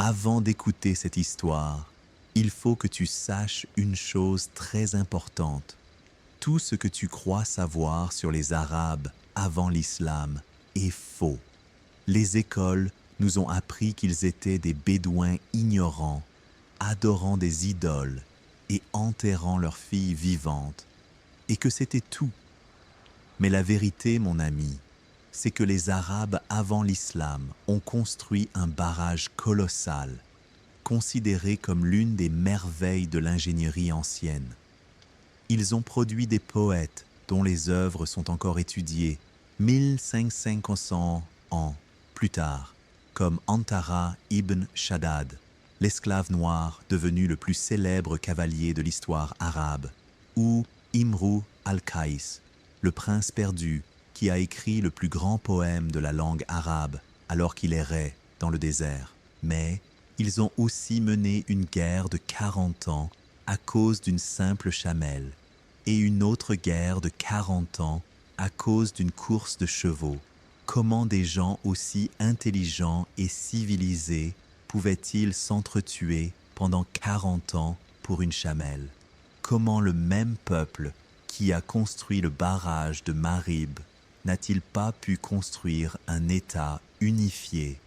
Avant d'écouter cette histoire, il faut que tu saches une chose très importante. Tout ce que tu crois savoir sur les Arabes avant l'islam est faux. Les écoles nous ont appris qu'ils étaient des Bédouins ignorants, adorant des idoles et enterrant leurs filles vivantes, et que c'était tout. Mais la vérité, mon ami, c'est que les Arabes avant l'islam ont construit un barrage colossal, considéré comme l'une des merveilles de l'ingénierie ancienne. Ils ont produit des poètes dont les œuvres sont encore étudiées 1500 ans plus tard, comme Antara ibn Shaddad, l'esclave noir devenu le plus célèbre cavalier de l'histoire arabe, ou Imru al-Qais, le prince perdu qui a écrit le plus grand poème de la langue arabe alors qu'il errait dans le désert. Mais ils ont aussi mené une guerre de 40 ans à cause d'une simple chamelle et une autre guerre de 40 ans à cause d'une course de chevaux. Comment des gens aussi intelligents et civilisés pouvaient-ils s'entretuer pendant 40 ans pour une chamelle? Comment le même peuple qui a construit le barrage de Marib n'a-t-il pas pu construire un État unifié?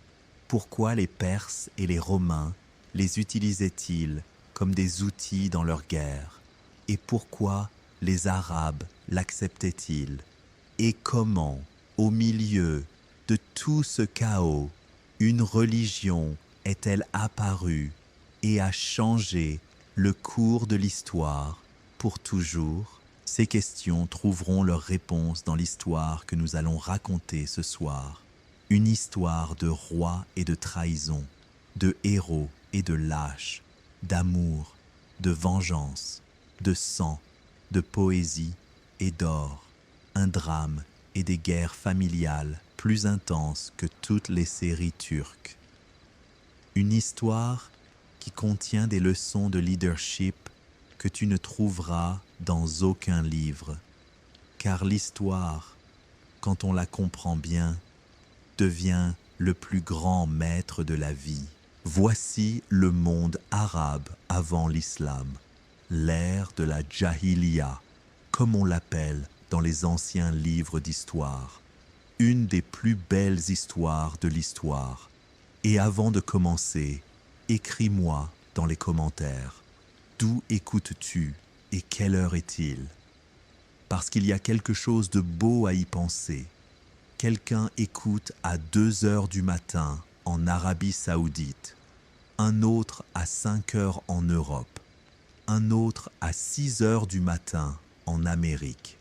Pourquoi les Perses et les Romains les utilisaient-ils comme des outils dans leur guerre? Et pourquoi les Arabes l'acceptaient-ils? Et comment, au milieu de tout ce chaos, une religion est-elle apparue et a changé le cours de l'histoire pour toujours? Ces questions trouveront leur réponse dans l'histoire que nous allons raconter ce soir. Une histoire de rois et de trahison, de héros et de lâches, d'amour, de vengeance, de sang, de poésie et d'or. Un drame et des guerres familiales plus intenses que toutes les séries turques. Une histoire qui contient des leçons de leadership que tu ne trouveras dans aucun livre. Car l'histoire, quand on la comprend bien, devient le plus grand maître de la vie. Voici le monde arabe avant l'islam, l'ère de la Jahiliya, comme on l'appelle dans les anciens livres d'histoire. Une des plus belles histoires de l'histoire. Et avant de commencer, écris-moi dans les commentaires. D'où écoutes-tu et quelle heure est-il? Parce qu'il y a quelque chose de beau à y penser. Quelqu'un écoute à 2 heures du matin en Arabie Saoudite, un autre à 5 heures en Europe, un autre à 6 heures du matin en Amérique.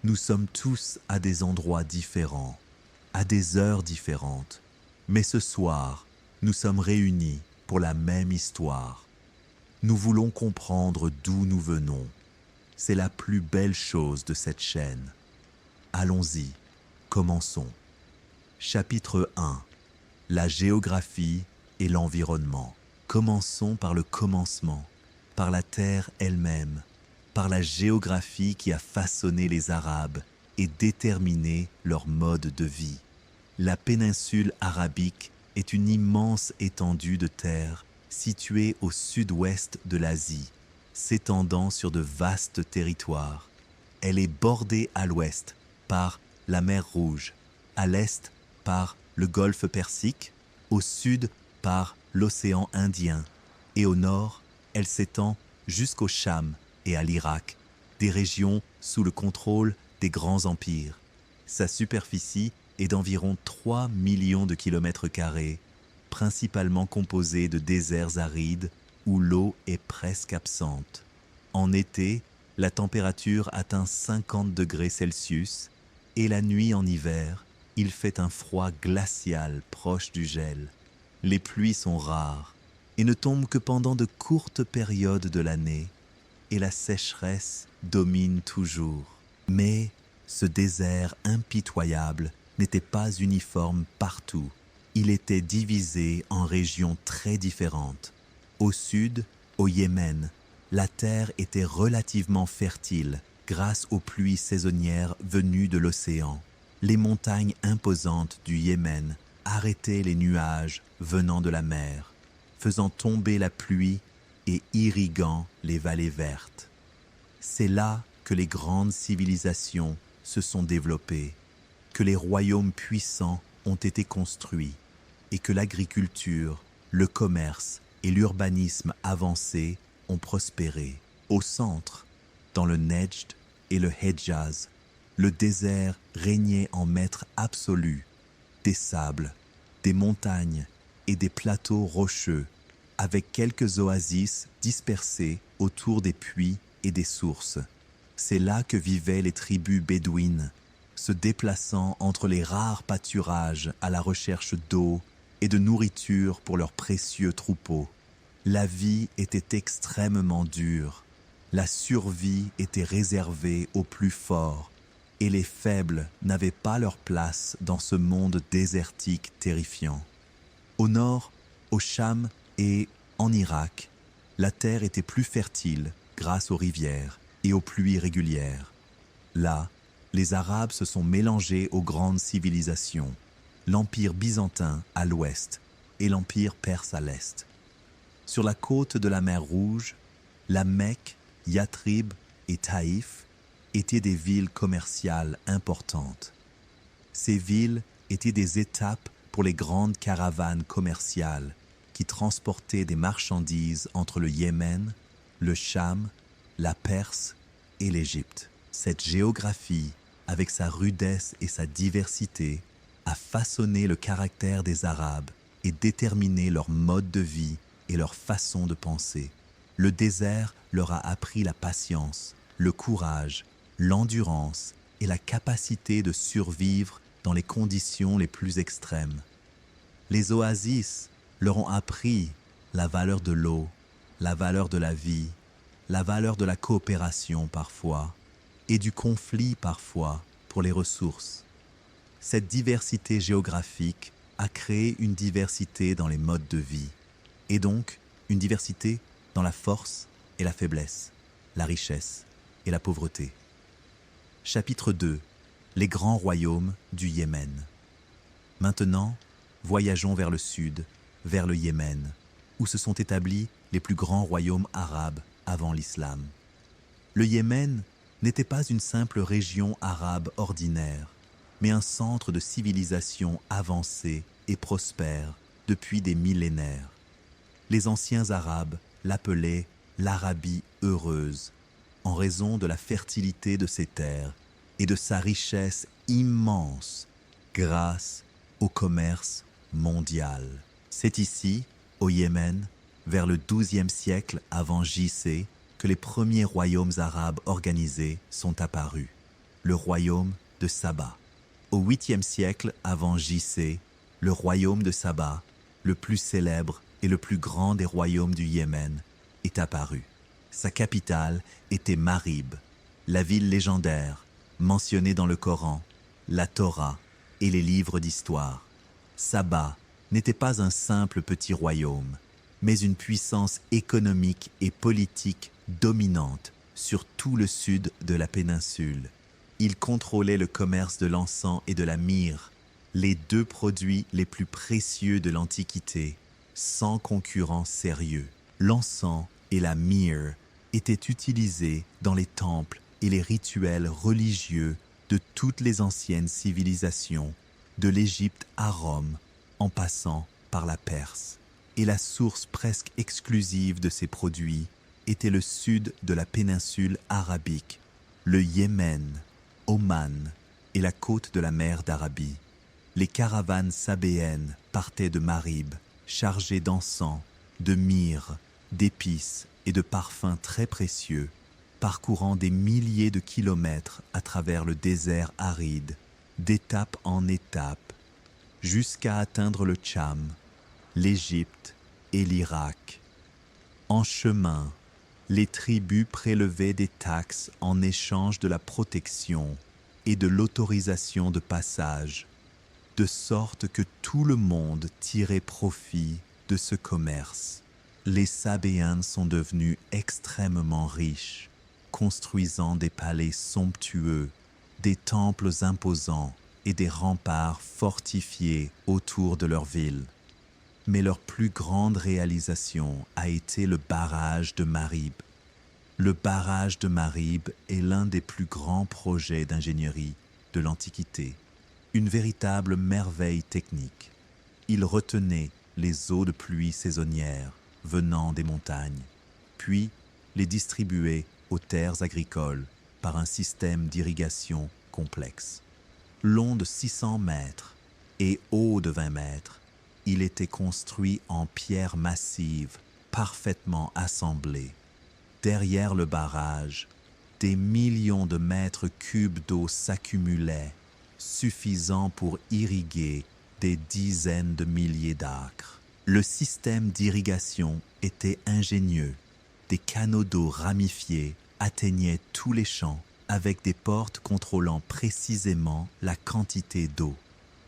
Nous sommes tous à des endroits différents, à des heures différentes, mais ce soir, nous sommes réunis pour la même histoire. Nous voulons comprendre d'où nous venons. C'est la plus belle chose de cette chaîne. Allons-y, commençons. Chapitre 1. La géographie et l'environnement. Commençons par le commencement, par la terre elle-même, par la géographie qui a façonné les Arabes et déterminé leur mode de vie. La péninsule arabique est une immense étendue de terre située au sud-ouest de l'Asie, s'étendant sur de vastes territoires. Elle est bordée à l'ouest par la mer Rouge, à l'est par le golfe Persique, au sud par l'océan Indien et au nord, elle s'étend jusqu'au Cham et à l'Irak, des régions sous le contrôle des grands empires. Sa superficie est d'environ 3 millions de kilomètres carrés, principalement composée de déserts arides où l'eau est presque absente. En été, la température atteint 50 degrés Celsius et la nuit en hiver, il fait un froid glacial proche du gel. Les pluies sont rares et ne tombent que pendant de courtes périodes de l'année et la sécheresse domine toujours. Mais ce désert impitoyable n'était pas uniforme partout. Il était divisé en régions très différentes. Au sud, au Yémen, la terre était relativement fertile grâce aux pluies saisonnières venues de l'océan. Les montagnes imposantes du Yémen arrêtaient les nuages venant de la mer faisant tomber la pluie et irriguant les vallées vertes. C'est là que les grandes civilisations se sont développées, que les royaumes puissants ont été construits et que l'agriculture, le commerce et l'urbanisme avancé ont prospéré. Au centre, dans le Nejd et le Hedjaz, le désert régnait en maître absolu, des sables, des montagnes et des plateaux rocheux, avec quelques oasis dispersées autour des puits et des sources. C'est là que vivaient les tribus bédouines, se déplaçant entre les rares pâturages à la recherche d'eau et de nourriture pour leurs précieux troupeaux. La vie était extrêmement dure, la survie était réservée aux plus forts, et les faibles n'avaient pas leur place dans ce monde désertique terrifiant. Au nord, au Cham et en Irak, la terre était plus fertile grâce aux rivières et aux pluies régulières. Là, les Arabes se sont mélangés aux grandes civilisations, l'Empire byzantin à l'ouest et l'Empire perse à l'est. Sur la côte de la mer Rouge, la Mecque, Yathrib et Taïf étaient des villes commerciales importantes. Ces villes étaient des étapes pour les grandes caravanes commerciales qui transportaient des marchandises entre le Yémen, le Cham, la Perse et l'Égypte. Cette géographie, avec sa rudesse et sa diversité, a façonné le caractère des Arabes et déterminé leur mode de vie et leur façon de penser. Le désert leur a appris la patience, le courage, l'endurance et la capacité de survivre dans les conditions les plus extrêmes. Les oasis leur ont appris la valeur de l'eau, la valeur de la vie, la valeur de la coopération parfois, et du conflit parfois pour les ressources. Cette diversité géographique a créé une diversité dans les modes de vie, et donc une diversité dans la force et la faiblesse, la richesse et la pauvreté. Chapitre 2. Les grands royaumes du Yémen. Maintenant, voyageons vers le sud, vers le Yémen, où se sont établis les plus grands royaumes arabes avant l'islam. Le Yémen n'était pas une simple région arabe ordinaire, mais un centre de civilisation avancée et prospère depuis des millénaires. Les anciens Arabes l'appelaient l'Arabie heureuse, en raison de la fertilité de ses terres et de sa richesse immense grâce au commerce mondial. C'est ici, au Yémen, vers le XIIe siècle avant J.C., que les premiers royaumes arabes organisés sont apparus. Le royaume de Saba. Au 8e siècle avant J.C., le royaume de Saba, le plus célèbre et le plus grand des royaumes du Yémen, est apparu. Sa capitale était Marib, la ville légendaire, mentionnée dans le Coran, la Torah et les livres d'histoire. Saba n'était pas un simple petit royaume, mais une puissance économique et politique dominante sur tout le sud de la péninsule. Il contrôlait le commerce de l'encens et de la myrrhe, les deux produits les plus précieux de l'Antiquité, sans concurrent sérieux. L'encens et la myrrhe étaient utilisés dans les temples et les rituels religieux de toutes les anciennes civilisations, de l'Égypte à Rome, en passant par la Perse. Et la source presque exclusive de ces produits était le sud de la péninsule arabique, le Yémen, Oman et la côte de la mer d'Arabie. Les caravanes sabéennes partaient de Marib, chargées d'encens, de myrrhe, d'épices et de parfums très précieux, parcourant des milliers de kilomètres à travers le désert aride, d'étape en étape, jusqu'à atteindre le Tcham, l'Égypte et l'Irak. En chemin, les tribus prélevaient des taxes en échange de la protection et de l'autorisation de passage, de sorte que tout le monde tirait profit de ce commerce. Les Sabéens sont devenus extrêmement riches, construisant des palais somptueux, des temples imposants et des remparts fortifiés autour de leur ville. Mais leur plus grande réalisation a été le barrage de Marib. Le barrage de Marib est l'un des plus grands projets d'ingénierie de l'Antiquité, une véritable merveille technique. Il retenait les eaux de pluie saisonnières venant des montagnes, puis les distribuait aux terres agricoles par un système d'irrigation complexe. Long de 600 mètres et haut de 20 mètres, il était construit en pierre massive, parfaitement assemblée. Derrière le barrage, des millions de mètres cubes d'eau s'accumulaient, suffisant pour irriguer des dizaines de milliers d'acres. Le système d'irrigation était ingénieux. Des canaux d'eau ramifiés atteignaient tous les champs avec des portes contrôlant précisément la quantité d'eau.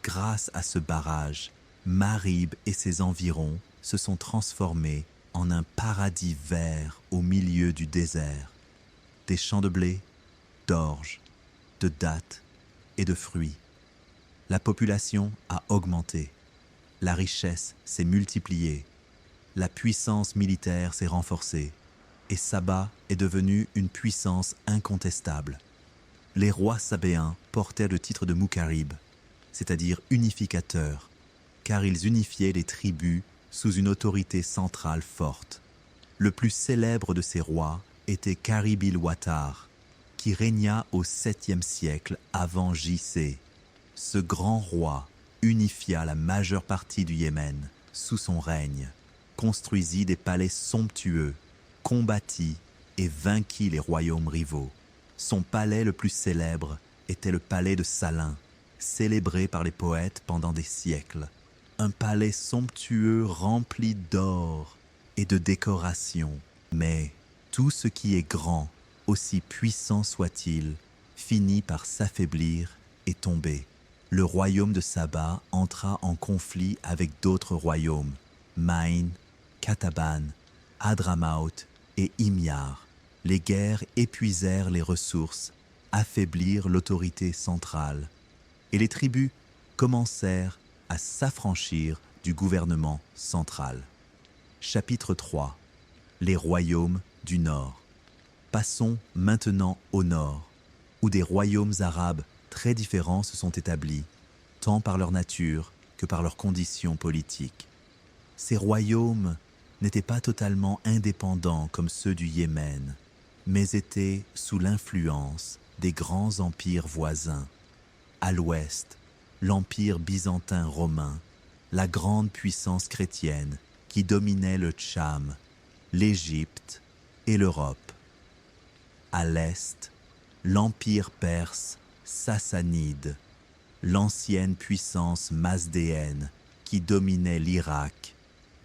Grâce à ce barrage, Marib et ses environs se sont transformés en un paradis vert au milieu du désert. Des champs de blé, d'orge, de dattes et de fruits. La population a augmenté, la richesse s'est multipliée, la puissance militaire s'est renforcée et Saba est devenue une puissance incontestable. Les rois sabéens portaient le titre de Mukarib, c'est-à-dire unificateur, car ils unifiaient les tribus sous une autorité centrale forte. Le plus célèbre de ces rois était Karib-il-Wattar, qui régna au 7e siècle avant J.C. Ce grand roi unifia la majeure partie du Yémen sous son règne, construisit des palais somptueux, combattit et vainquit les royaumes rivaux. Son palais le plus célèbre était le palais de Salin, célébré par les poètes pendant des siècles. Un palais somptueux rempli d'or et de décorations. Mais tout ce qui est grand, aussi puissant soit-il, finit par s'affaiblir et tomber. Le royaume de Saba entra en conflit avec d'autres royaumes, Maïn, Kataban, Hadramaut et Himyar. Les guerres épuisèrent les ressources, affaiblirent l'autorité centrale, et les tribus commencèrent à s'affranchir du gouvernement central. Chapitre 3. Les royaumes du Nord. Passons maintenant au Nord, où des royaumes arabes très différents se sont établis, tant par leur nature que par leurs conditions politiques. Ces royaumes n'étaient pas totalement indépendants comme ceux du Yémen, mais étaient sous l'influence des grands empires voisins. À l'ouest, l'empire byzantin romain, la grande puissance chrétienne qui dominait le Tcham, l'Égypte et l'Europe. À l'est, l'empire perse sassanide, l'ancienne puissance mazdéenne qui dominait l'Irak,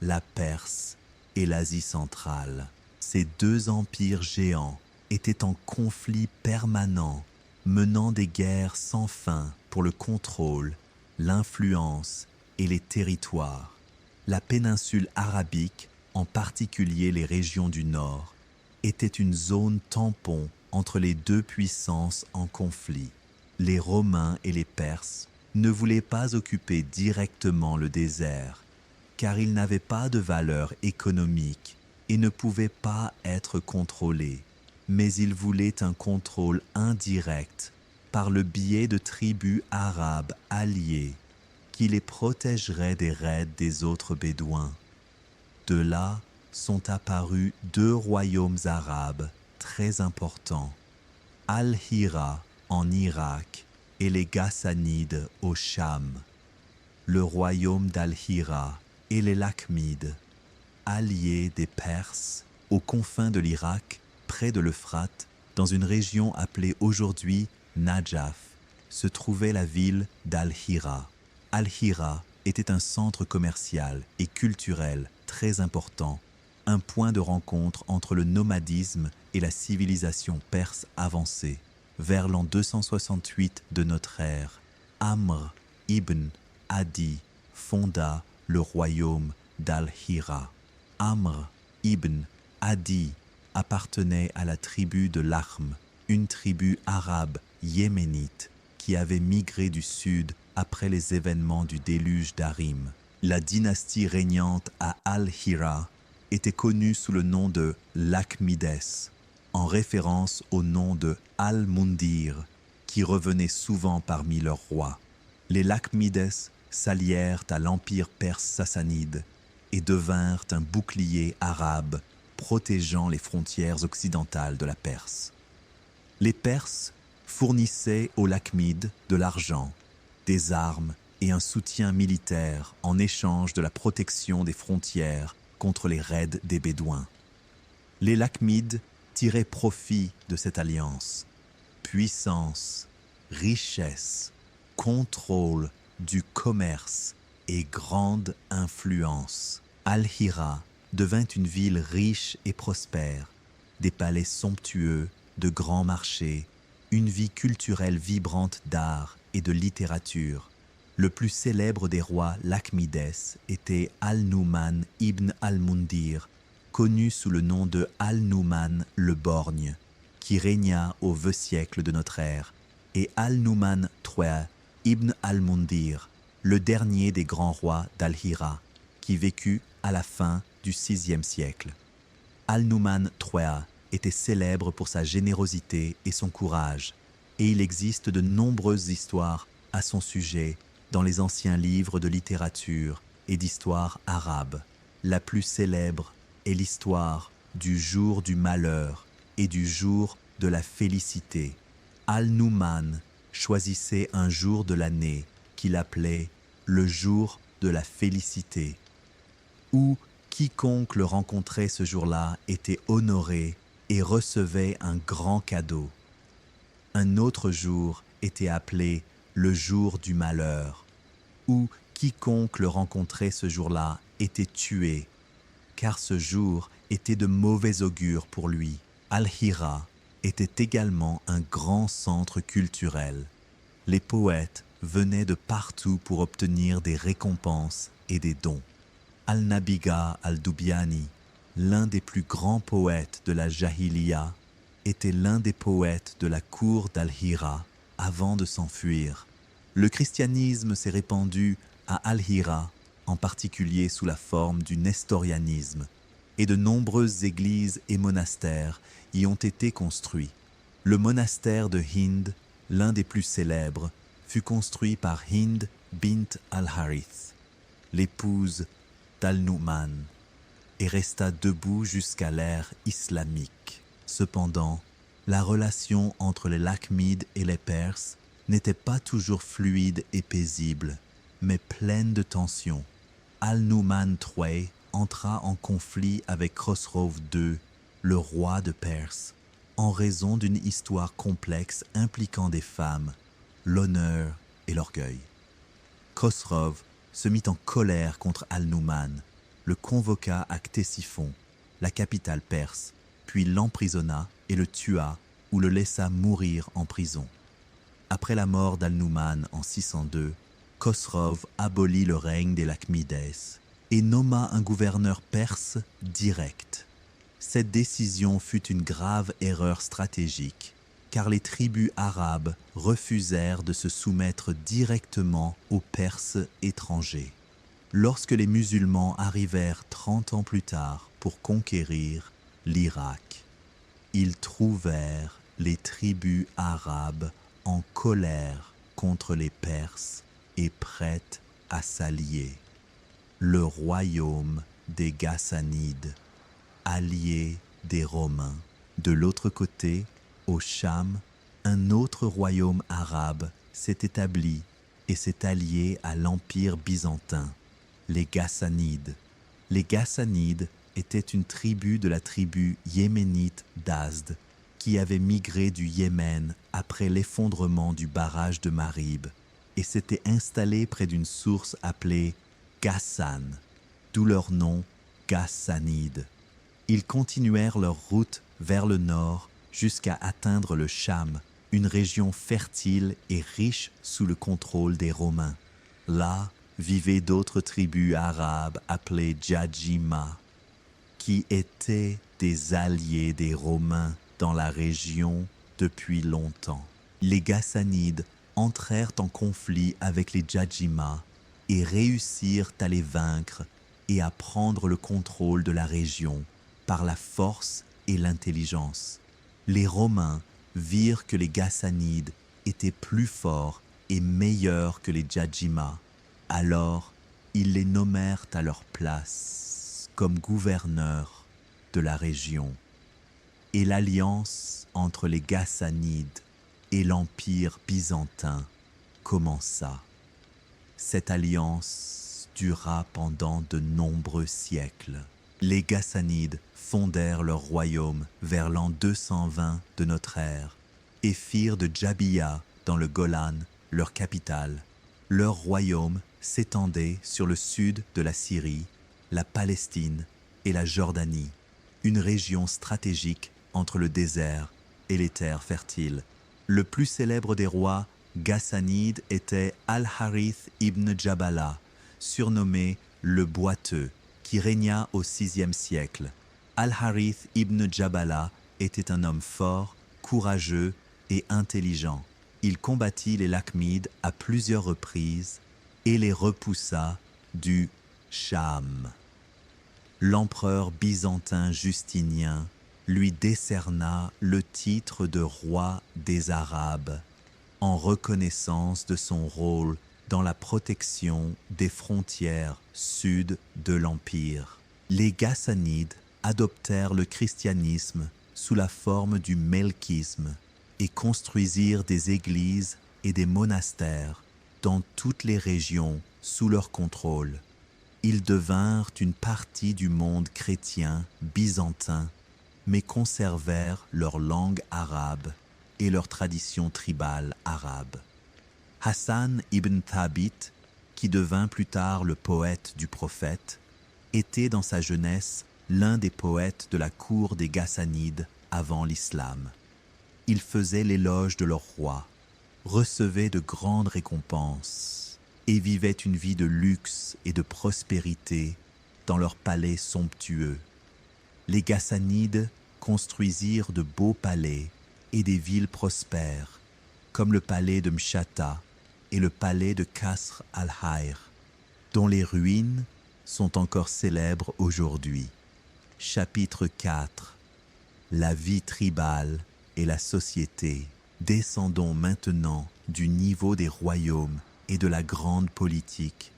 la Perse et l'Asie centrale. Ces deux empires géants étaient en conflit permanent, menant des guerres sans fin pour le contrôle, l'influence et les territoires. La péninsule arabique, en particulier les régions du nord, était une zone tampon entre les deux puissances en conflit. Les Romains et les Perses ne voulaient pas occuper directement le désert, car il n'avait pas de valeur économique et ne pouvait pas être contrôlé, mais ils voulaient un contrôle indirect par le biais de tribus arabes alliées qui les protégeraient des raids des autres Bédouins. De là sont apparus deux royaumes arabes très importants, Al-Hira en Irak et les Ghassanides au Cham. Le royaume d'Al-Hira et les Lakhmides, alliés des Perses aux confins de l'Irak, près de l'Euphrate, dans une région appelée aujourd'hui Najaf, se trouvait la ville d'Al-Hira. Al-Hira était un centre commercial et culturel très important, un point de rencontre entre le nomadisme et la civilisation perse avancée. Vers l'an 268 de notre ère, Amr ibn Adi fonda le royaume d'Al-Hira. Amr ibn Adi appartenait à la tribu de Lakhm, une tribu arabe yéménite qui avait migré du sud après les événements du déluge d'Arim. La dynastie régnante à Al-Hira était connue sous le nom de Lakhmides, en référence au nom de Al-Mundir, qui revenait souvent parmi leurs rois. Les Lakhmides s'allièrent à l'empire perse sassanide et devinrent un bouclier arabe protégeant les frontières occidentales de la Perse. Les Perses fournissaient aux Lakhmides de l'argent, des armes et un soutien militaire en échange de la protection des frontières contre les raids des Bédouins. Les Lakhmides tiraient profit de cette alliance. Puissance, richesse, contrôle du commerce et grande influence. Al-Hira devint une ville riche et prospère, des palais somptueux, de grands marchés, une vie culturelle vibrante d'art et de littérature. Le plus célèbre des rois Lakhmides était Al-Nu'man ibn al-Mundir, connu sous le nom de Al-Nu'man le Borgne, qui régna au VIe siècle de notre ère, et Al-Nu'man III ibn al-Mundir, le dernier des grands rois d'Al-Hira, qui vécut à la fin du VIe siècle. Al-Nu'man III était célèbre pour sa générosité et son courage, et il existe de nombreuses histoires à son sujet dans les anciens livres de littérature et d'histoire arabe. La plus célèbre est l'histoire du jour du malheur et du jour de la félicité. Al-Nu'man choisissait un jour de l'année qu'il appelait le jour de la félicité, où quiconque le rencontrait ce jour-là était honoré et recevait un grand cadeau. Un autre jour était appelé le jour du malheur, où quiconque le rencontrait ce jour-là était tué, car ce jour était de mauvais augure pour lui. Al-Hira était également un grand centre culturel. Les poètes venaient de partout pour obtenir des récompenses et des dons. Al-Nabiga al-Dubyani, l'un des plus grands poètes de la Jahiliya, était l'un des poètes de la cour d'Al-Hira avant de s'enfuir. Le christianisme s'est répandu à Al-Hira, en particulier sous la forme du nestorianisme, et de nombreuses églises et monastères y ont été construits. Le monastère de Hind, l'un des plus célèbres, fut construit par Hind bint al-Harith, l'épouse d'Al-Nu'man, et resta debout jusqu'à l'ère islamique. Cependant, la relation entre les Lakhmides et les Perses n'était pas toujours fluide et paisible, mais pleine de tensions. Al-Nu'man III entra en conflit avec Khosrow II, le roi de Perse, en raison d'une histoire complexe impliquant des femmes, l'honneur et l'orgueil. Khosrow se mit en colère contre Al-Nu'man, le convoqua à Ctésiphon, la capitale perse, puis l'emprisonna et le tua ou le laissa mourir en prison. Après la mort d'Al-Nu'man en 602, Khosrow abolit le règne des Lakhmides et nomma un gouverneur perse direct. Cette décision fut une grave erreur stratégique, car les tribus arabes refusèrent de se soumettre directement aux Perses étrangers. Lorsque les musulmans arrivèrent 30 ans plus tard pour conquérir l'Irak, ils trouvèrent les tribus arabes en colère contre les Perses et prêtes à s'allier. Le royaume des Ghassanides, allié des Romains. De l'autre côté, au Cham, un autre royaume arabe s'est établi et s'est allié à l'Empire byzantin, les Ghassanides. Les Ghassanides étaient une tribu de la tribu yéménite d'Azd qui avait migré du Yémen après l'effondrement du barrage de Marib et s'était installée près d'une source appelée Ghassan, d'où leur nom Ghassanides. Ils continuèrent leur route vers le nord jusqu'à atteindre le Cham, une région fertile et riche sous le contrôle des Romains. Là vivaient d'autres tribus arabes appelées Djadjima, qui étaient des alliés des Romains dans la région depuis longtemps. Les Ghassanides entrèrent en conflit avec les Djadjima et réussirent à les vaincre et à prendre le contrôle de la région par la force et l'intelligence. Les Romains virent que les Ghassanides étaient plus forts et meilleurs que les Djadjima. Alors, ils les nommèrent à leur place comme gouverneurs de la région. Et l'alliance entre les Ghassanides et l'Empire byzantin commença. Cette alliance dura pendant de nombreux siècles. Les Ghassanides fondèrent leur royaume vers l'an 220 de notre ère et firent de Jabiya, dans le Golan, leur capitale. Leur royaume s'étendait sur le sud de la Syrie, la Palestine et la Jordanie, une région stratégique entre le désert et les terres fertiles. Le plus célèbre des rois Ghassanides était Al-Harith ibn Jabala, surnommé le Boiteux, qui régna au VIe siècle. Al-Harith ibn Jabala était un homme fort, courageux et intelligent. Il combattit les Lakhmides à plusieurs reprises et les repoussa du Cham. L'empereur byzantin Justinien lui décerna le titre de roi des Arabes en reconnaissance de son rôle dans la protection des frontières sud de l'Empire. Les Ghassanides adoptèrent le christianisme sous la forme du melkisme et construisirent des églises et des monastères dans toutes les régions sous leur contrôle. Ils devinrent une partie du monde chrétien byzantin, mais conservèrent leur langue arabe et leur tradition tribale arabe. Hassan ibn Thabit, qui devint plus tard le poète du prophète, était dans sa jeunesse l'un des poètes de la cour des Ghassanides avant l'islam. Il faisait l'éloge de leur roi, recevait de grandes récompenses et vivait une vie de luxe et de prospérité dans leur palais somptueux. Les Ghassanides construisirent de beaux palais et des villes prospères, comme le palais de Mshata et le palais de Kasr al-Hayr, dont les ruines sont encore célèbres aujourd'hui. Chapitre 4. La vie tribale et la société. Descendons maintenant du niveau des royaumes et de la grande politique,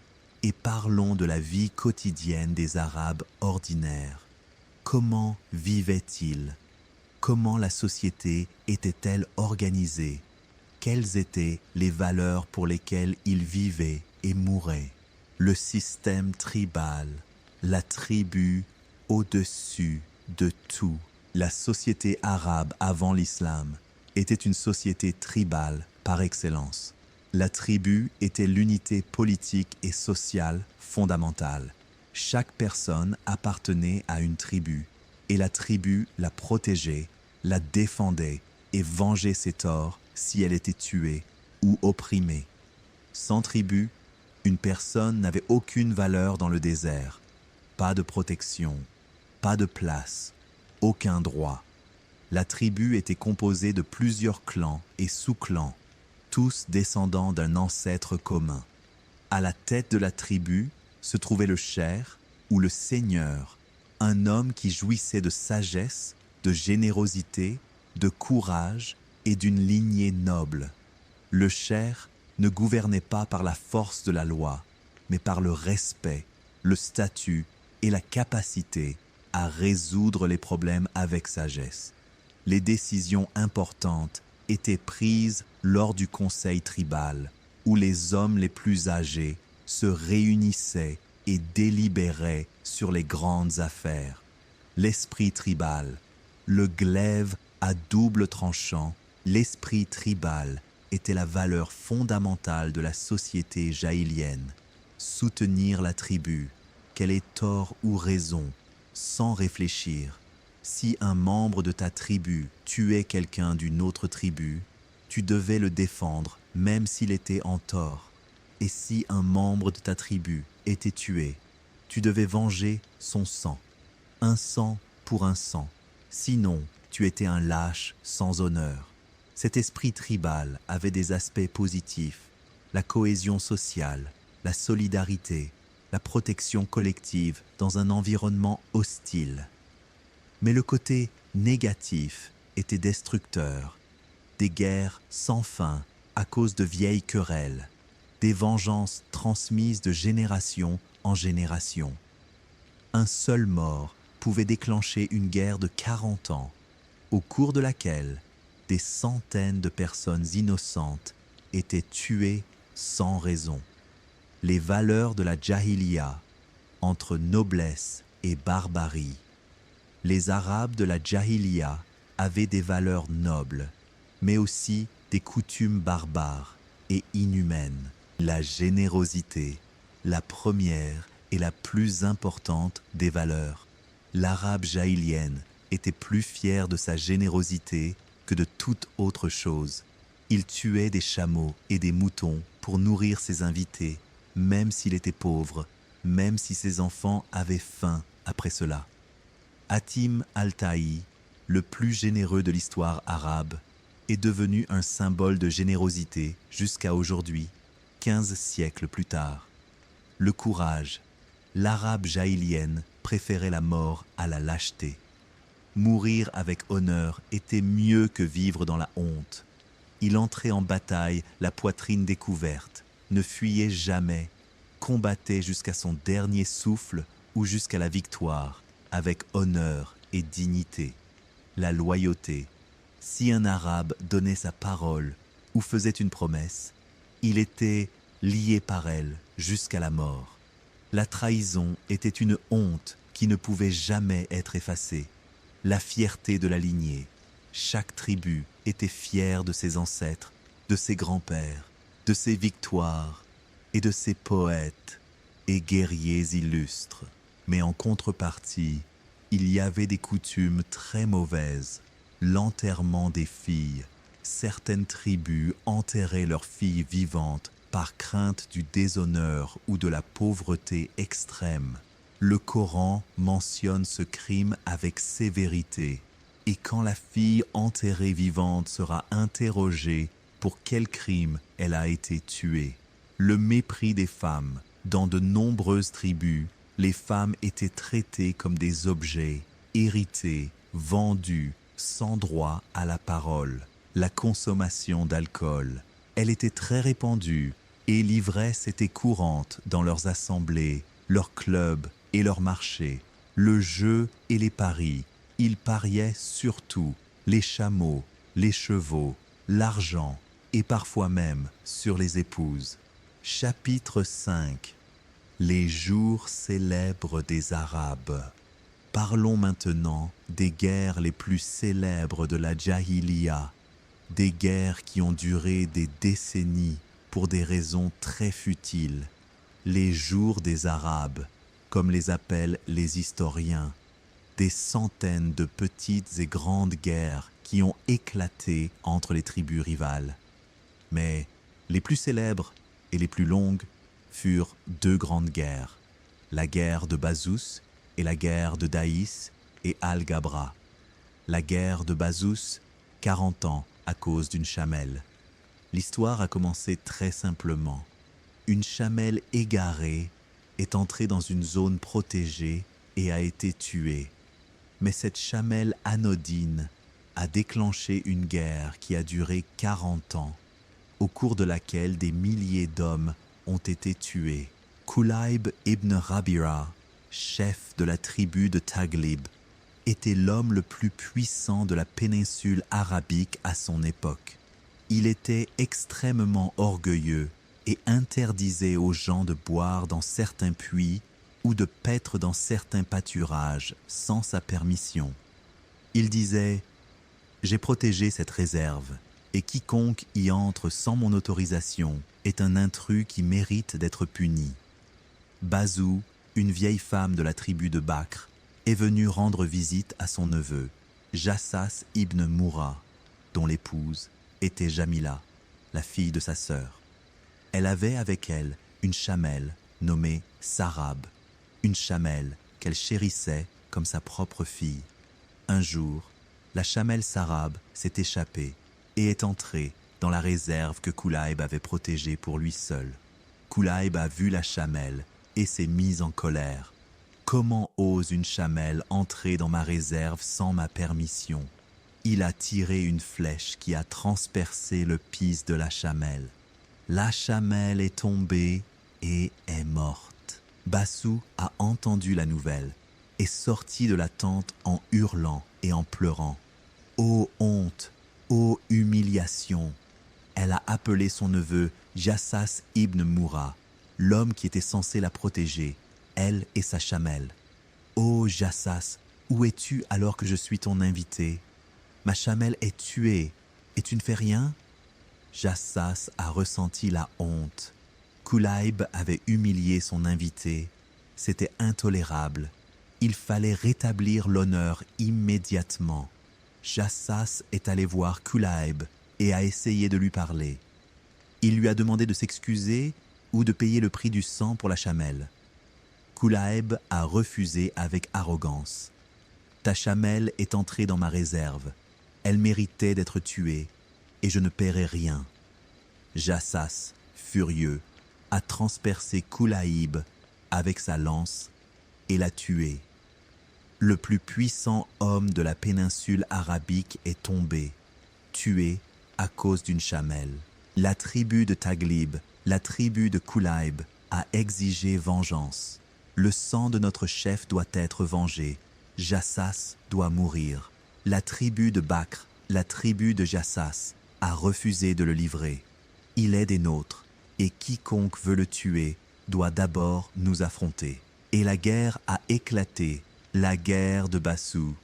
et parlons de la vie quotidienne des Arabes ordinaires. Comment vivaient-ils? Comment la société était-elle organisée? Quelles étaient les valeurs pour lesquelles ils vivaient et mouraient? Le système tribal, la tribu au-dessus de tout. La société arabe avant l'islam était une société tribale par excellence. La tribu était l'unité politique et sociale fondamentale. Chaque personne appartenait à une tribu, et la tribu la protégeait, la défendait et vengeait ses torts si elle était tuée ou opprimée. Sans tribu, une personne n'avait aucune valeur dans le désert. Pas de protection, pas de place, aucun droit. La tribu était composée de plusieurs clans et sous-clans, tous descendants d'un ancêtre commun. À la tête de la tribu se trouvait le cheikh ou le seigneur, un homme qui jouissait de sagesse, de générosité, de courage et d'une lignée noble. Le cheikh ne gouvernait pas par la force de la loi, mais par le respect, le statut et la capacité à résoudre les problèmes avec sagesse. Les décisions importantes étaient prises lors du conseil tribal, où les hommes les plus âgés se réunissaient et délibéraient sur les grandes affaires. L'esprit tribal, le glaive à double tranchant, l'esprit tribal était la valeur fondamentale de la société jaïlienne. Soutenir la tribu, qu'elle ait tort ou raison, sans réfléchir. Si un membre de ta tribu tuait quelqu'un d'une autre tribu, tu devais le défendre même s'il était en tort. Et si un membre de ta tribu était tué, tu devais venger son sang. Un sang pour un sang. Sinon, tu étais un lâche sans honneur. Cet esprit tribal avait des aspects positifs, la cohésion sociale, la solidarité, la protection collective dans un environnement hostile. Mais le côté négatif était destructeur. Des guerres sans fin à cause de vieilles querelles, des vengeances transmises de génération en génération. Un seul mort pouvait déclencher une guerre de 40 ans, au cours de laquelle des centaines de personnes innocentes étaient tuées sans raison. Les valeurs de la Jahiliya, entre noblesse et barbarie. Les Arabes de la Jahiliya avaient des valeurs nobles, mais aussi des coutumes barbares et inhumaines. La générosité, la première et la plus importante des valeurs. L'Arabe jahilienne était plus fier de sa générosité que de toute autre chose. Il tuait des chameaux et des moutons pour nourrir ses invités, même s'il était pauvre, même si ses enfants avaient faim après cela. Hatim al-Ta'i, le plus généreux de l'histoire arabe, est devenu un symbole de générosité jusqu'à aujourd'hui, 15 siècles plus tard. Le courage, l'Arabe jahilienne préférait la mort à la lâcheté. Mourir avec honneur était mieux que vivre dans la honte. Il entrait en bataille la poitrine découverte, ne fuyait jamais, combattait jusqu'à son dernier souffle ou jusqu'à la victoire, avec honneur et dignité. La loyauté. Si un Arabe donnait sa parole ou faisait une promesse, il était lié par elle jusqu'à la mort. La trahison était une honte qui ne pouvait jamais être effacée. La fierté de la lignée. Chaque tribu était fière de ses ancêtres, de ses grands-pères, de ses victoires et de ses poètes et guerriers illustres. Mais en contrepartie, il y avait des coutumes très mauvaises. L'enterrement des filles. Certaines tribus enterraient leurs filles vivantes par crainte du déshonneur ou de la pauvreté extrême. Le Coran mentionne ce crime avec sévérité. Et quand la fille enterrée vivante sera interrogée pour quel crime elle a été tuée. Le mépris des femmes. Dans de nombreuses tribus, les femmes étaient traitées comme des objets, héritées, vendues, sans droit à la parole. La consommation d'alcool. Elle était très répandue et l'ivresse était courante dans leurs assemblées, leurs clubs et leurs marchés. Le jeu et les paris. Ils pariaient surtout les chameaux, les chevaux, l'argent et parfois même sur les épouses. Chapitre 5. Les jours célèbres des Arabes. Parlons maintenant des guerres les plus célèbres de la Jahiliya, des guerres qui ont duré des décennies pour des raisons très futiles. Les jours des Arabes, comme les appellent les historiens, des centaines de petites et grandes guerres qui ont éclaté entre les tribus rivales. Mais les plus célèbres et les plus longues furent deux grandes guerres, la guerre de Bazous et la guerre de Daïs et Al-Gabra. La guerre de Bazous, 40 ans à cause d'une chamelle. L'histoire a commencé très simplement. Une chamelle égarée est entrée dans une zone protégée et a été tuée. Mais cette chamelle anodine a déclenché une guerre qui a duré 40 ans, au cours de laquelle des milliers d'hommes ont été tués. Kulayb ibn Rabira, chef de la tribu de Taglib, était l'homme le plus puissant de la péninsule arabique à son époque. Il était extrêmement orgueilleux et interdisait aux gens de boire dans certains puits ou de paître dans certains pâturages sans sa permission. Il disait « J'ai protégé cette réserve, et quiconque y entre sans mon autorisation est un intrus qui mérite d'être puni. » Bazou, une vieille femme de la tribu de Bakr, est venue rendre visite à son neveu, Jassas ibn Moura, dont l'épouse était Jamila, la fille de sa sœur. Elle avait avec elle une chamelle nommée Sarab, une chamelle qu'elle chérissait comme sa propre fille. Un jour, la chamelle Sarab s'est échappée et est entrée dans la réserve que Kulayb avait protégée pour lui seul. Kulaïb a vu la chamelle et s'est mis en colère. Comment ose une chamelle entrer dans ma réserve sans ma permission? Il a tiré une flèche qui a transpercé le pis de la chamelle. La chamelle est tombée et est morte. Bassou a entendu la nouvelle et sorti de la tente en hurlant et en pleurant. Ô honte, ô humiliation! Elle a appelé son neveu Jassas ibn Moura, l'homme qui était censé la protéger, elle et sa chamelle. Ô Jassas, où es-tu alors que je suis ton invité? Ma chamelle est tuée, et tu ne fais rien? Jassas a ressenti la honte. Kulaïb avait humilié son invité. C'était intolérable. Il fallait rétablir l'honneur immédiatement. Jassas est allé voir Kulaïb et a essayé de lui parler. Il lui a demandé de s'excuser ou de payer le prix du sang pour la chamelle. Kulaïb a refusé avec arrogance. Ta chamelle est entrée dans ma réserve. Elle méritait d'être tuée et je ne paierai rien. Jassas, furieux, a transpercé Kulaïb avec sa lance et l'a tué. Le plus puissant homme de la péninsule arabique est tombé, tué à cause d'une chamelle. La tribu de Taglib, la tribu de Kulaïb, a exigé vengeance. Le sang de notre chef doit être vengé. Jassas doit mourir. La tribu de Bakr, la tribu de Jassas, a refusé de le livrer. Il est des nôtres, et quiconque veut le tuer doit d'abord nous affronter. Et la guerre a éclaté, la guerre de Bassou.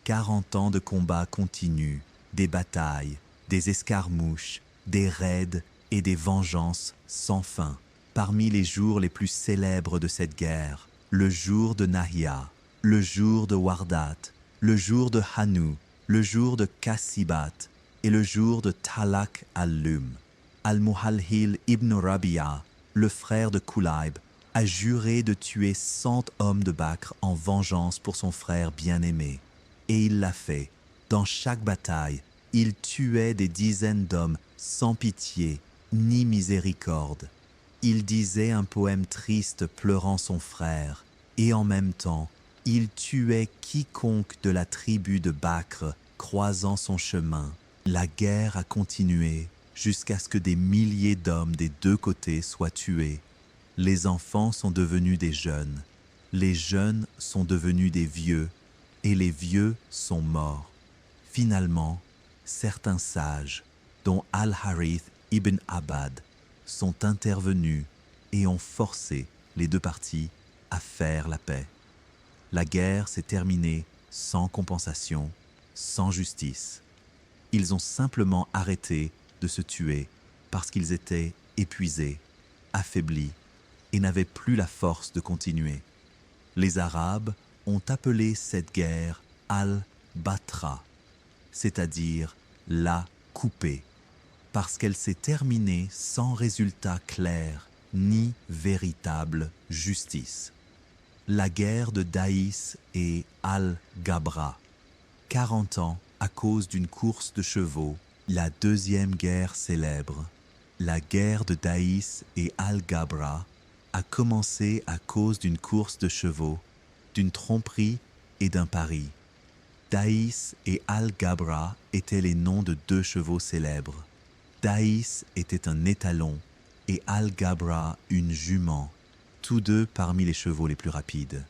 40 ans de combats continus, des batailles, des escarmouches, des raids et des vengeances sans fin. Parmi les jours les plus célèbres de cette guerre, le jour de Nahia, le jour de Wardat, le jour de Hanou, le jour de Kassibat et le jour de Talak al-Lum. Al-Muhalhil ibn Rabia, le frère de Kulaïb, a juré de tuer 100 hommes de Bakr en vengeance pour son frère bien-aimé. Et il l'a fait. Dans chaque bataille, il tuait des dizaines d'hommes sans pitié ni miséricorde. Il disait un poème triste pleurant son frère, et en même temps, il tuait quiconque de la tribu de Bakr croisant son chemin. La guerre a continué jusqu'à ce que des milliers d'hommes des deux côtés soient tués. Les enfants sont devenus des jeunes, les jeunes sont devenus des vieux, et les vieux sont morts. Finalement, certains sages, dont Al-Harith ibn Abad, sont intervenus et ont forcé les deux parties à faire la paix. La guerre s'est terminée sans compensation, sans justice. Ils ont simplement arrêté de se tuer parce qu'ils étaient épuisés, affaiblis et n'avaient plus la force de continuer. Les Arabes ont appelé cette guerre Al-Batra, c'est-à-dire la coupée, parce qu'elle s'est terminée sans résultat clair ni véritable justice. La guerre de Daïs et Al-Gabra, 40 ans à cause d'une course de chevaux, la deuxième guerre célèbre. La guerre de Daïs et Al-Gabra a commencé à cause d'une course de chevaux, d'une tromperie et d'un pari. Daïs et Al-Gabra étaient les noms de deux chevaux célèbres. Daïs était un étalon et Al-Gabra une jument, tous deux parmi les chevaux les plus rapides.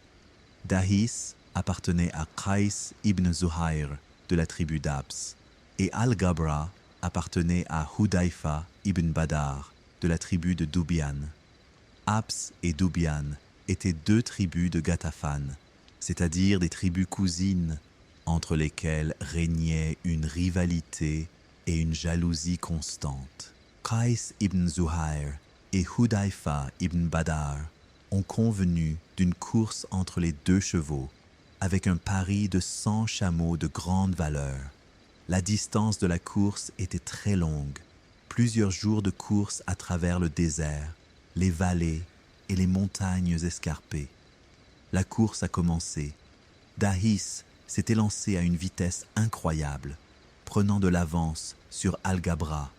Daïs appartenait à Qais ibn Zuhair de la tribu d'Abs et Al-Gabra appartenait à Hudayfa ibn Badar de la tribu de Dubian. Abs et Dubian étaient deux tribus de Ghatafan, c'est-à-dire des tribus cousines entre lesquelles régnait une rivalité et une jalousie constante. Qais ibn Zuhair et Hudayfa ibn Badar ont convenu d'une course entre les deux chevaux avec un pari de 100 chameaux de grande valeur. La distance de la course était très longue, plusieurs jours de course à travers le désert, les vallées et les montagnes escarpées. La course a commencé. Daïs s'était lancé à une vitesse incroyable, prenant de l'avance sur Al-Gabra.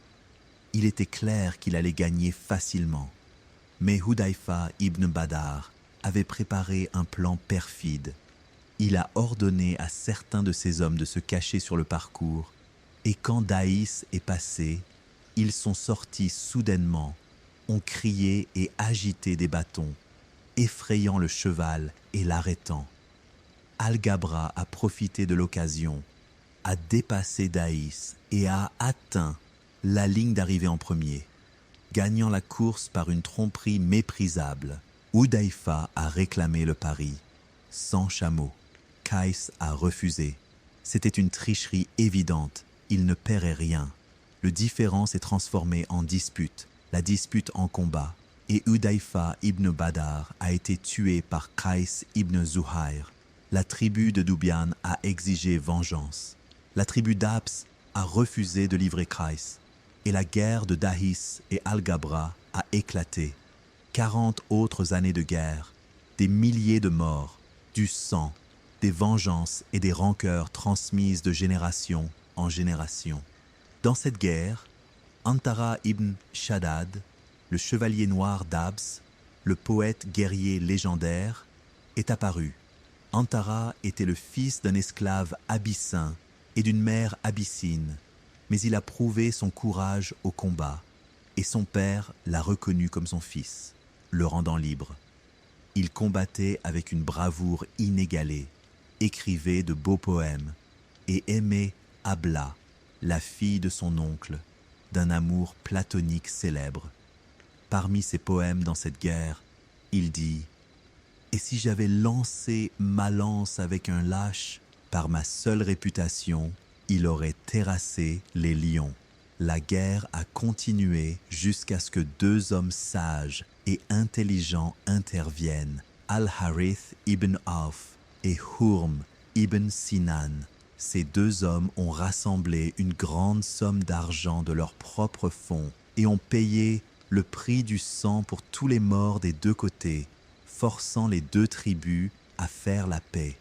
Il était clair qu'il allait gagner facilement. Mais Hudayfa ibn Badar avait préparé un plan perfide. Il a ordonné à certains de ses hommes de se cacher sur le parcours, et quand Daïs est passé, ils sont sortis soudainement, ont crié et agité des bâtons, effrayant le cheval et l'arrêtant. Al-Gabra a profité de l'occasion, a dépassé Daïs et a atteint la ligne d'arrivée en premier, gagnant la course par une tromperie méprisable. Hudayfa a réclamé le pari, sans chameau. Qais a refusé. C'était une tricherie évidente, il ne paierait rien. Le différend s'est transformé en dispute, la dispute en combat, et Hudayfa ibn Badar a été tué par Qais ibn Zuhair. La tribu de Dubian a exigé vengeance. La tribu d'Abs a refusé de livrer Qais, et la guerre de Dahis et Al-Gabra a éclaté. 40 autres années de guerre, des milliers de morts, du sang, des vengeances et des rancœurs transmises de génération en génération. Dans cette guerre, Antara ibn Shaddad, le chevalier noir d'Abs, le poète guerrier légendaire, est apparu. Antara était le fils d'un esclave abyssin et d'une mère abyssine, mais il a prouvé son courage au combat, et son père l'a reconnu comme son fils, le rendant libre. Il combattait avec une bravoure inégalée, écrivait de beaux poèmes, et aimait Abla, la fille de son oncle, d'un amour platonique célèbre. Parmi ses poèmes dans cette guerre, il dit « Et si j'avais lancé ma lance avec un lâche, par ma seule réputation, il aurait terrassé les lions. » La guerre a continué jusqu'à ce que 2 hommes sages et intelligents interviennent, Al-Harith ibn Auf et Hurm ibn Sinan. Ces 2 hommes ont rassemblé une grande somme d'argent de leurs propres fonds et ont payé le prix du sang pour tous les morts des 2 côtés, forçant les 2 tribus à faire la paix.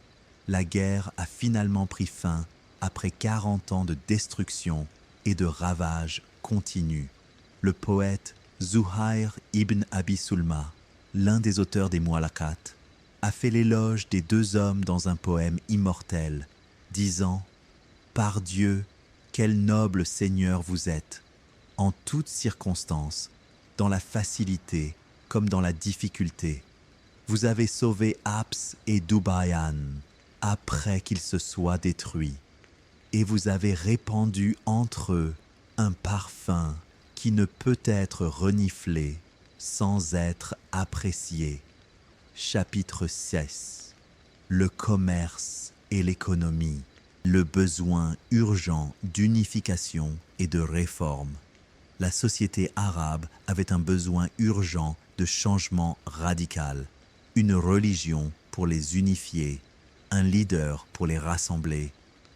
La guerre a finalement pris fin après 40 ans de destruction et de ravages continus. Le poète Zuhair ibn Abi Sulma, l'un des auteurs des Mu'allaqat, a fait l'éloge des 2 hommes dans un poème immortel, disant « Par Dieu, quel noble Seigneur vous êtes, en toutes circonstances, dans la facilité comme dans la difficulté. Vous avez sauvé Abs et Dubayan après qu'ils se soient détruits, et vous avez répandu entre eux un parfum qui ne peut être reniflé sans être apprécié. » Chapitre 16. Le commerce et l'économie, le besoin urgent d'unification et de réforme. La société arabe avait un besoin urgent de changement radical, une religion pour les unifier, un leader pour les rassembler,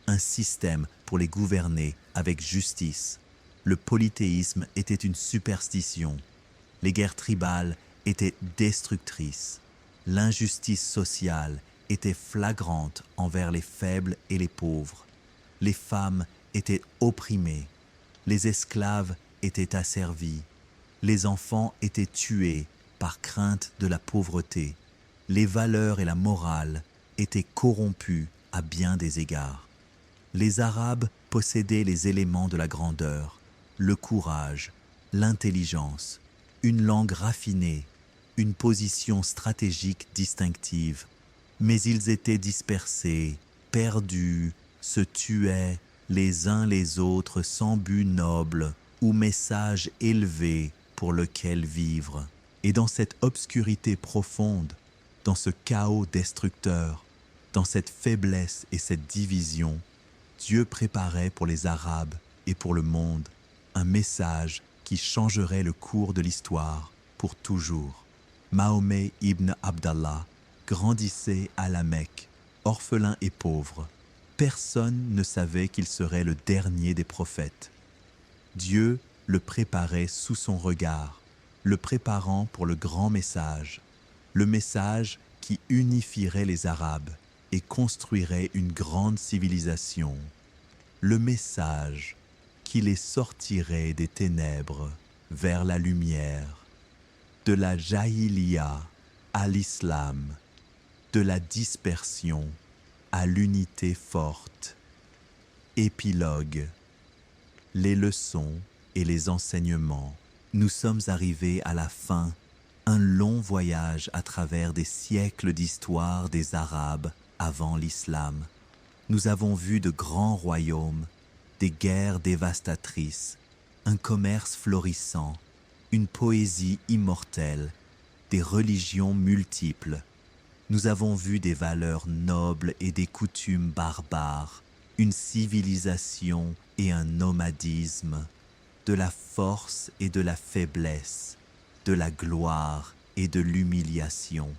un système pour les gouverner avec justice. Le polythéisme était une superstition. Les guerres tribales étaient destructrices. L'injustice sociale était flagrante envers les faibles et les pauvres. Les femmes étaient opprimées. Les esclaves étaient asservis. Les enfants étaient tués par crainte de la pauvreté. Les valeurs et la morale étaient corrompues à bien des égards. Les Arabes possédaient les éléments de la grandeur, le courage, l'intelligence, une langue raffinée, une position stratégique distinctive. Mais ils étaient dispersés, perdus, se tuaient les uns les autres sans but noble ou message élevé pour lequel vivre. Et dans cette obscurité profonde, dans ce chaos destructeur, dans cette faiblesse et cette division, Dieu préparait pour les Arabes et pour le monde un message qui changerait le cours de l'histoire pour toujours. Mahomet ibn Abdallah grandissait à la Mecque, orphelin et pauvre. Personne ne savait qu'il serait le dernier des prophètes. Dieu le préparait sous son regard, le préparant pour le grand message, le message qui unifierait les Arabes et construirait une grande civilisation, le message qui les sortirait des ténèbres vers la lumière. de la jahiliya à l'islam, de la dispersion à l'unité forte. Épilogue. Les leçons et les enseignements. Nous sommes arrivés à la fin, un long voyage à travers des siècles d'histoire des Arabes avant l'islam. Nous avons vu de grands royaumes, des guerres dévastatrices, un commerce florissant, une poésie immortelle, des religions multiples. Nous avons vu des valeurs nobles et des coutumes barbares, une civilisation et un nomadisme, de la force et de la faiblesse, de la gloire et de l'humiliation,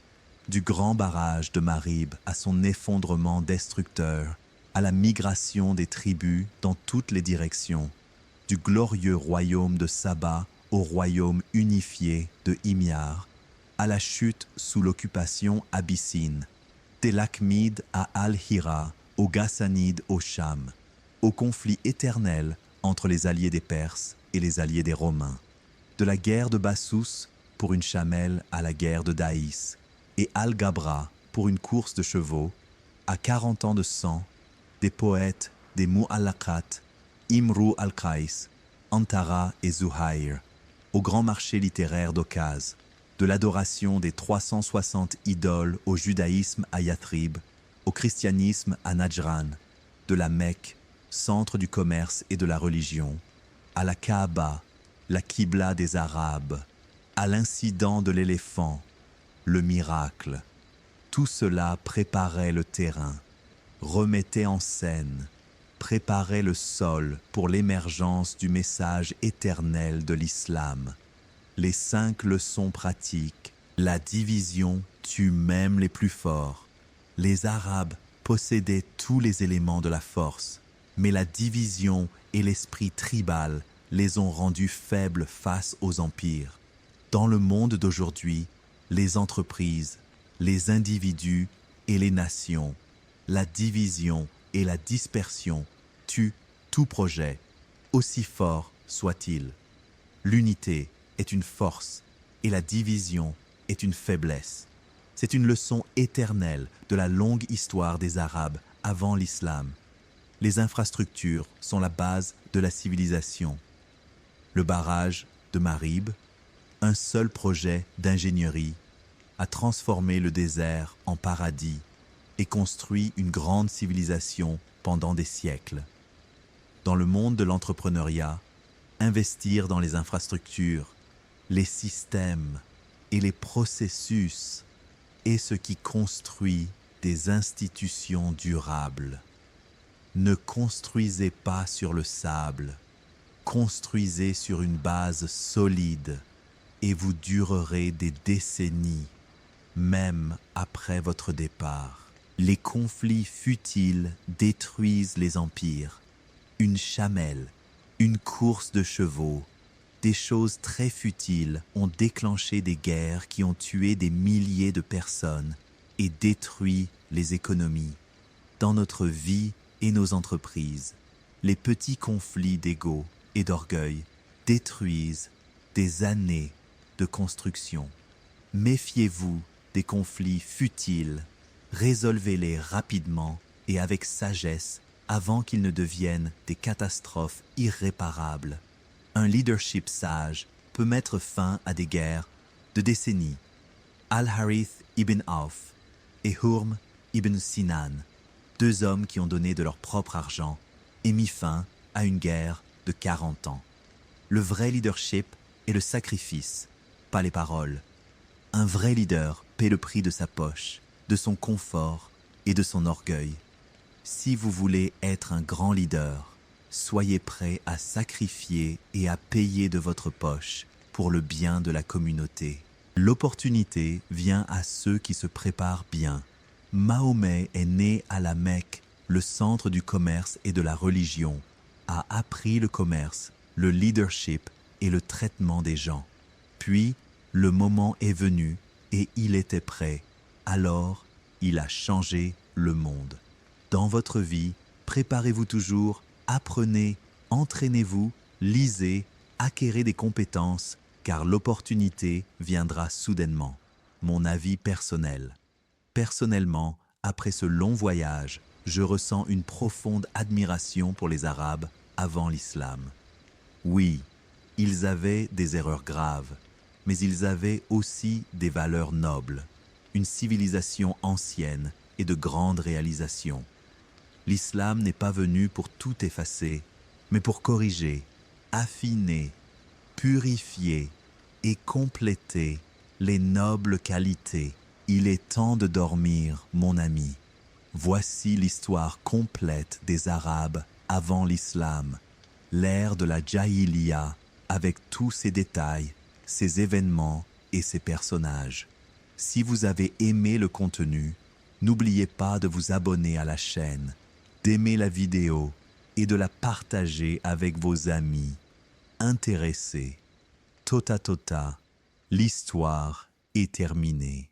du grand barrage de Marib à son effondrement destructeur, à la migration des tribus dans toutes les directions, du glorieux royaume de Saba au royaume unifié de Himyar, à la chute sous l'occupation abyssine, des Lakhmides à Al-Hira, aux Ghassanides au Cham, au conflit éternel entre les alliés des Perses et les alliés des Romains, de la guerre de Bassous pour une chamelle à la guerre de Daïs, et Al-Gabra pour une course de chevaux, à 40 ans de sang, des poètes, des Mu'allaqat, Imru al-Qais, Antara et Zuhair, au grand marché littéraire d'Okaz, de l'adoration des 360 idoles au judaïsme à Yathrib, au christianisme à Najran, de la Mecque, centre du commerce et de la religion, à la Kaaba, la Qibla des Arabes, à l'incident de l'éléphant, le miracle. Tout cela préparait le terrain, remettait en scène, préparait le sol pour l'émergence du message éternel de l'islam. Les 5 leçons pratiques, la division tue même les plus forts. Les Arabes possédaient tous les éléments de la force, mais la division et l'esprit tribal les ont rendus faibles face aux empires. Dans le monde d'aujourd'hui, les entreprises, les individus et les nations, la division et la dispersion tuent tout projet, aussi fort soit-il. L'unité est une force et la division est une faiblesse. C'est une leçon éternelle de la longue histoire des Arabes avant l'islam. Les infrastructures sont la base de la civilisation. Le barrage de Marib, un seul projet d'ingénierie, a transformé le désert en paradis et construit une grande civilisation pendant des siècles. Dans le monde de l'entrepreneuriat, investir dans les infrastructures, les systèmes et les processus est ce qui construit des institutions durables. Ne construisez pas sur le sable, construisez sur une base solide et vous durerez des décennies, même après votre départ. Les conflits futiles détruisent les empires. Une chamelle, une course de chevaux, des choses très futiles ont déclenché des guerres qui ont tué des milliers de personnes et détruit les économies. Dans notre vie et nos entreprises, les petits conflits d'ego et d'orgueil détruisent des années de construction. Méfiez-vous des conflits futiles, résolvez-les rapidement et avec sagesse avant qu'ils ne deviennent des catastrophes irréparables. Un leadership sage peut mettre fin à des guerres de décennies. Al-Harith ibn Auf et Hurm ibn Sinan, 2 hommes qui ont donné de leur propre argent et mis fin à une guerre de 40 ans. Le vrai leadership est le sacrifice, pas les paroles. Un vrai leader paie le prix de sa poche, de son confort et de son orgueil. Si vous voulez être un grand leader, soyez prêt à sacrifier et à payer de votre poche pour le bien de la communauté. L'opportunité vient à ceux qui se préparent bien. Mahomet est né à la Mecque, le centre du commerce et de la religion, a appris le commerce, le leadership et le traitement des gens. Puis, le moment est venu et il était prêt. Alors, il a changé le monde. Dans votre vie, préparez-vous toujours, apprenez, entraînez-vous, lisez, acquérez des compétences car l'opportunité viendra soudainement. Mon avis personnel. Personnellement, après ce long voyage, je ressens une profonde admiration pour les Arabes avant l'islam. Oui, ils avaient des erreurs graves, mais ils avaient aussi des valeurs nobles, une civilisation ancienne et de grandes réalisations. L'islam n'est pas venu pour tout effacer, mais pour corriger, affiner, purifier et compléter les nobles qualités. Il est temps de dormir, mon ami. Voici l'histoire complète des Arabes avant l'islam, l'ère de la Jahiliya avec tous ses détails, ses événements et ses personnages. Si vous avez aimé le contenu, n'oubliez pas de vous abonner à la chaîne, d'aimer la vidéo et de la partager avec vos amis intéressés. Tota tota, l'histoire est terminée.